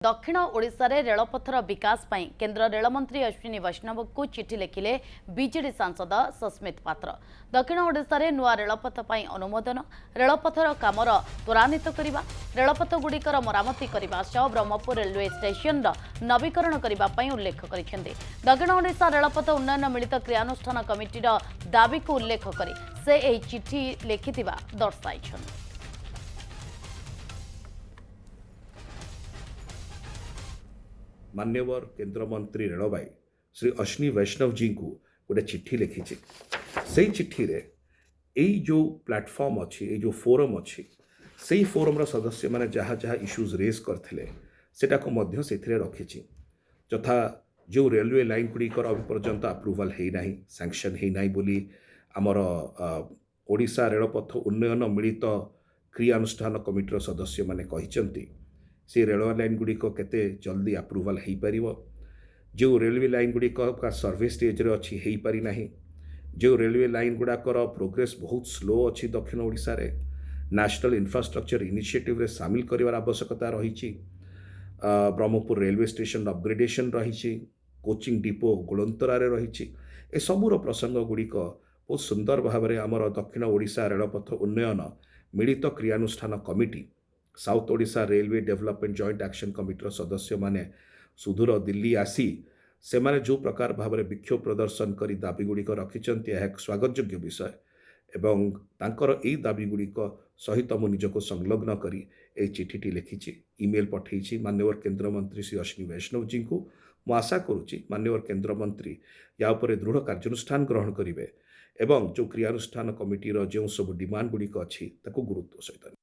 दक्षिण ओडिशा रे रेलपथर विकास ପାଇଁ केन्द्र रेलमंत्री अश्विनी वैष्णव को चिठी लिखिले बीजेडी सांसद सस्मित पात्र। दक्षिण ओडिशा रे नुआ रेलपथ ପାଇଁ अनुमोदन, रेलपथर कामर त्वरान्वित करने, रेलपथ गुड़िकर मरामती करने सह ब्रह्मपुर रेलवे स्टेशन नवीकरण करने उल्लेख कर दक्षिण ओडिशा रेलपथ उन्नयन मिलित क्रियानुष्ठान कमिटीर दाबी को उल्लेख कर से चिठी लिखिथिबा दर्शाई। मान्यवर केंद्र मंत्री रेलवाई श्री अश्विनी वैष्णव जी को गोटे चिट्ठी लिखी से चिट्ठी रे यही जो प्लेटफॉर्म अच्छी ये जो फोरम अच्छी से फोरम सदस्य मैंने जहाँ जहाँ इश्यूज रेज करते सेटा को मध्य से रखी यथा जो रेलवे लाइन गुड़िकर अपर्यंत अप्रूवाल होना सैंक्शन होना बोली आमर ओडिशा रेलपथ उन्नयन मिलित क्रियानुष्ठान कमिटीर सदस्य मैंने कहते से रेलवे लाइन गुड़िक केते जल्दी अप्रूवाल हो पार, जो रेलवे लाइन गुड़िक का सर्वे स्टेज रे अच्छी हो पारि नाही, जो रेलवे लाइन गुड़ाकर प्रोग्रेस बहुत स्लो अच्छी दक्षिण ओडिशा रे नेशनल इंफ्रास्ट्रक्चर इनिशिएटिव रे शामिल करिवार आवश्यकता रही, ब्रह्मपुर रेलवे स्टेशन अपग्रेडेशन रही, कोचिंग डिपो गोलंतरा रे रही, ए सबूर प्रसंग गुड़िक बहुत सुंदर भाव में आमर दक्षिण ओडिशा रेलपथ उन्नयन मिलित क्रियानुष्ठान committee south Odisha railway development joint action कमिटीर सदस्य माने सुदूर दिल्ली आसी से माने जो प्रकार भाव में विक्षोभ प्रदर्शन कर दाबी गुड़िक रखिंट एक स्वागत योग्य विषय एवं तांकर एई दाबी गुड़िक सहित मु निजको संलग्न करी ए चिठीटी लिखी ईमेल पठेछि माननीय केंद्र मंत्री श्री अश्विनी वैष्णव जी को। मु आशा करुच्ची माननीय केंद्र मंत्री या उपरे दृढ़ कार्यानुष्ठान ग्रहण करेंगे एवं जो क्रियानुष्ठान कमिटीर जो सब डिमांड गुड़िक अच्छी गुरुत्व सहित